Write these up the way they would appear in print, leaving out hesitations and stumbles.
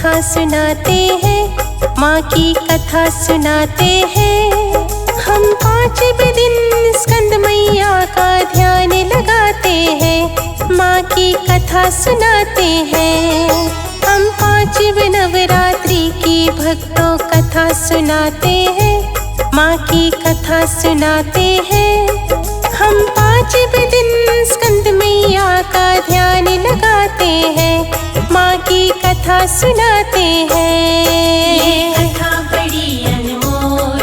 कथा सुनाते हैं, माँ की कथा सुनाते हैं। हम 5 दिन स्कंद मैया का ध्यान लगाते हैं, माँ की कथा सुनाते हैं। हम 5 नवरात्रि की भक्तों कथा सुनाते हैं, माँ की कथा सुनाते हैं। हम 5 दिन स्कंद मैया का ध्यान लगाते हैं, माँ की कथा सुनाते हैं। ये कथा बड़ी अनमोल,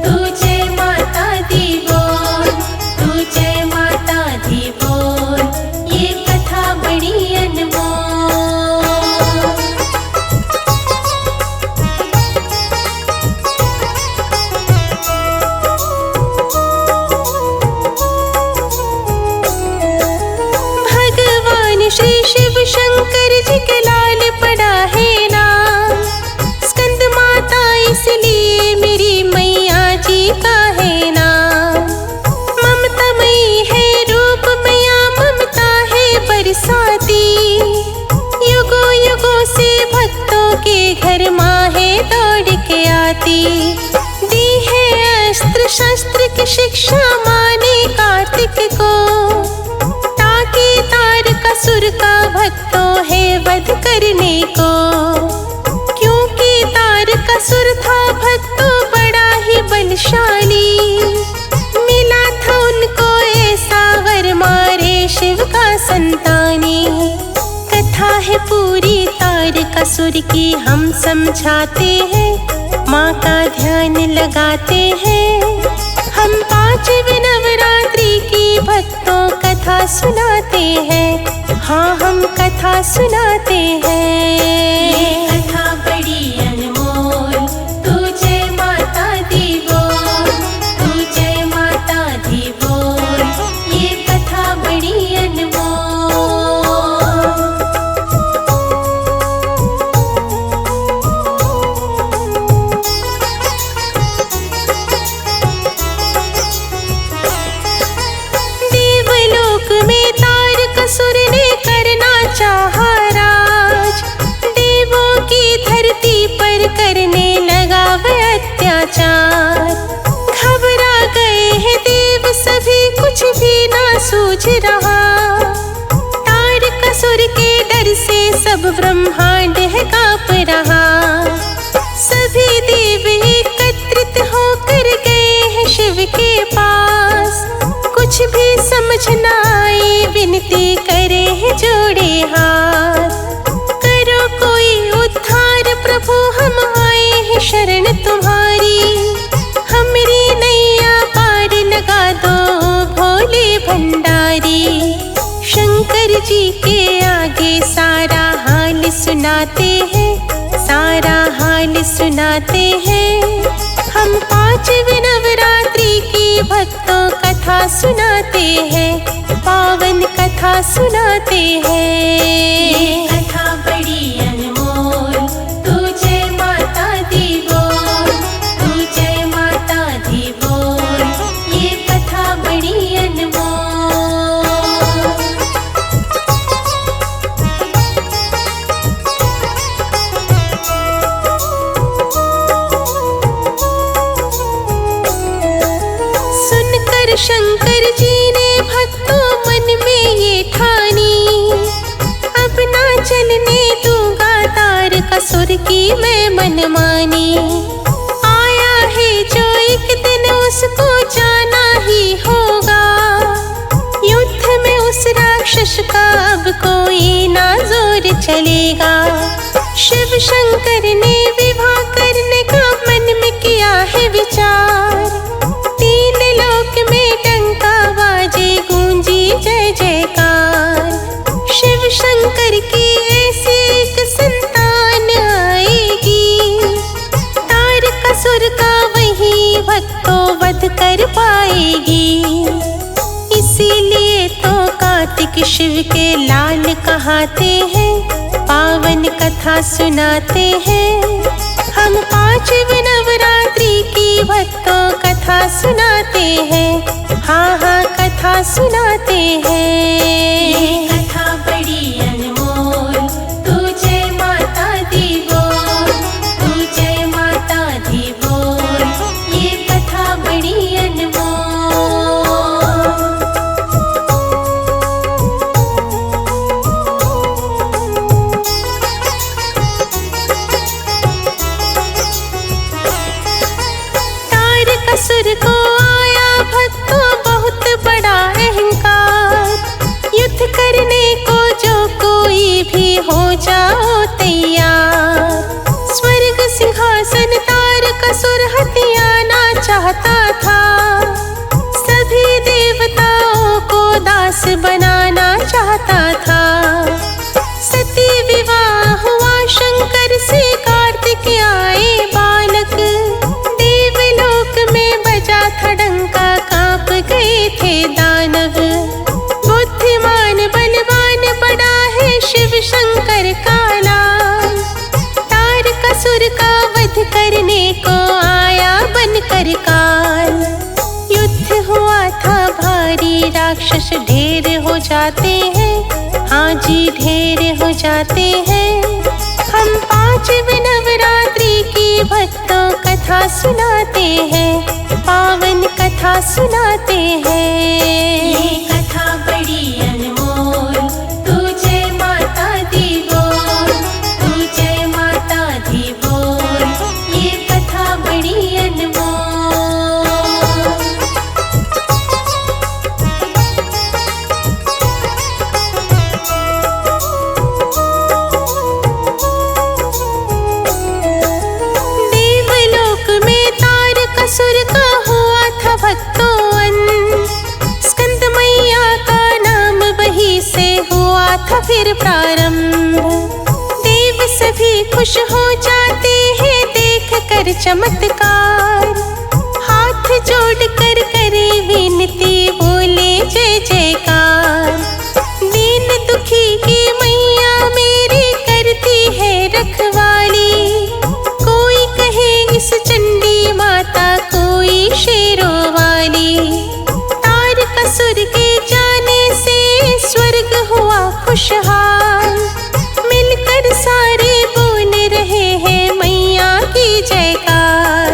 तू जय माता दी बोल, तू जय माता दी बोल। ये कथा बड़ी अनमोल। भगवान श्री शिव शंकर जी के लाल पड़ा है नाम, स्कंद माता इसलिए मेरी मैया जी का है नाम। ममतामयी है रूप मैया, ममता है बरसाती, युगों युगों से भक्तों के घर माँ है दौड़ के आती। दी है अस्त्र शस्त्र की शिक्षा माँ ने कार्तिक को, ताकि तारकासुर का भक्तों है वध करने को। क्योंकि तारकासुर था भक्तों बड़ा ही बलशाली, मिला था उनको ऐसा वर मारे शिव का संतानी। कथा है पूरी तारकासुर की हम समझाते हैं, माँ का ध्यान लगाते हैं। हम 5 नवरात्रि की भक्तों कथा सुनाते हैं, हाँ हम कथा सुनाते हैं। ये कथा बड़ी अनमोल, तू जय माता दी बोल, तू जय माता दी बोल। ये कथा बड़ी अनमोल। देवलोक में तारकासुर ने करना चाहा राज, देवों की धरती पर करने लगा वह अत्याचार। घबरा गए हैं देव सभी, कुछ भी ना सूझ रहा। तारकासुर के डर से सब ब्रह्मांड है कांप रहा। सभी देव एकत्रित होकर गए हैं शिव के पास, कुछ भी समझ ना आए विनती करे हैं जोड़े हाथ। करो कोई उद्धार प्रभु, हम आए हैं शरण तुम्हारी। हमरी नैया पार लगा दो भोले भंडारी। शंकर जी के आगे सारा हाल सुनाते हैं, सारा हाल सुनाते हैं। हम 5 नवरात्रि की भक्तों कथा सुनाते हैं, पावन कथा सुनाते हैं। ये कथा बड़ी अनमोल, तू जय माता दी बोल, तू जय माता दी बोल। ये कथा बड़ी अनमोल। सुनकर शंकर जी ने भक्तों मन में ये ठानी, अब ना चलने दूंगा तारकासुर की मैं मनमानी। आया है जो एक दिन उसको जाना ही होगा, युद्ध में उस राक्षस का अब कोई ना जोर चलेगा। शिव शंकर ने विवाह करने का मन में किया है विचार, 3 लोक में डंका बाजे गूंजी जय जयकार। शिव शंकर की ऐसी एक संतान आएगी, तारकासुर का वही भक्तों वध कर पाएगी। इसीलिए तो कार्तिक शिव के लाल कहाते हैं, पावन कथा सुनाते हैं। हम 5 नवरात्रि की भक्तों कथा सुनाते हैं, हाँ हाँ कथा सुनाते हैं। ये कथा बड़ी अनमोल, तू जय माता दी बोल, हो जाओ तैयार। स्वर्ग सिंहासन तारकासुर हथियाना चाहता था, सभी देवताओं को दास बनाना चाहता था। सती विवाह हुआ शंकर से, कार्तिक आए बालक, देवलोक में बजा था डंका, कांप गए थे दानव। बुद्धिमान बलवान बड़ा है शिव शंकर का लाल, तारकासुर का वध करने को आया बनकर काल। युद्ध हुआ था भारी, राक्षस ढेर हो जाते हैं, हाँ जी ढेर हो जाते हैं। हम 5 नवरात्रि की भक्तों कथा सुनाते हैं, पावन कथा सुनाते हैं। ये कथा बड़ी अनमोल, तू जय माता दी बोल, तू जय माता दी बोल, ये कथा बड़ी अनमोल। देवलोक में तारकासुर का हुआ था भक्तों अन, स्कंद मैया का नाम वही से हुआ था फिर प्रारंभ। देव सभी खुश हो जाते हैं देख कर चमत्कार, हाथ जोड़ कर करे विनती, बोले जय जयकार। दीन दुखी की मैया मेरी करती है रखवाली, कोई कहे इस चंडी माता, कोई शेरों वाली। तारकासुर के जाने से स्वर्ग हुआ खुशहाल, मिलकर सारे बोल रहे हैं मैया की जयकार।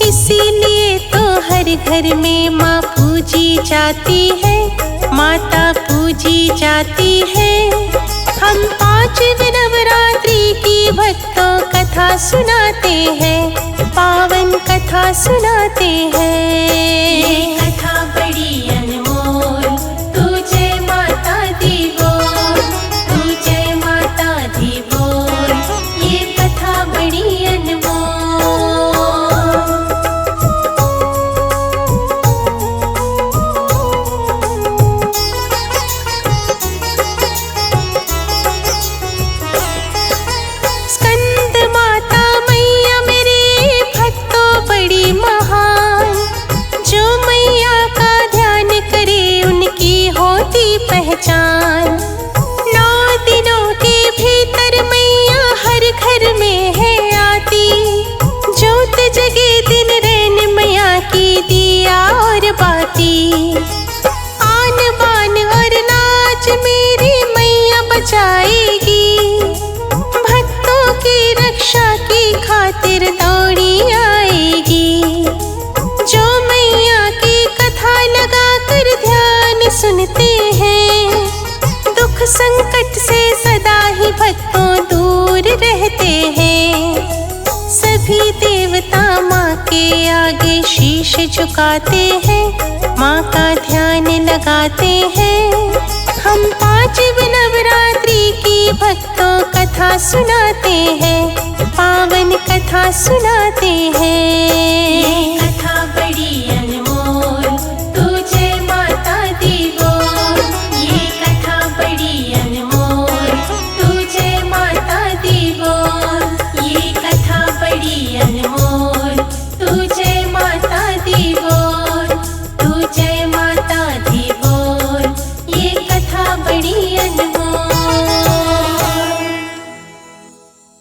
इसीलिए तो हर घर में माँ पूजी जाती है, माता पूजी जाती है। हम 5 नवरात्रि की भक्तों कथा सुनाते हैं, पावन कथा सुनाते हैं। ये कथा बड़ी अनमोल, तू जय माता दी बोल, तू जय माता दी बोल, ये कथा बड़ी अनमोल। स्कंद माता मैया मेरे भक्तों बड़ी महान, जो मैया का ध्यान करे उनकी होती पहचान। 9 दिनों के भीतर मैया हर घर में है आती, ज्योत जगे दिन रैन मैया की दिया और बाती। आन बान और नाच मेरी मैया बचाएगी, भक्तों की रक्षा की खातिर दौड़ी आएगी। जो मैया की कथा लगा कर ध्यान सुनते हैं, दुख संकट से सदा ही भक्तों दूर रहते हैं। सभी देवता माँ के आगे शीश झुकाते हैं, माँ का ध्यान लगाते हैं। हम 5 नवरात्रि की भक्तों कथा सुनाते हैं, पावन कथा सुनाते हैं। ये कथा बड़ी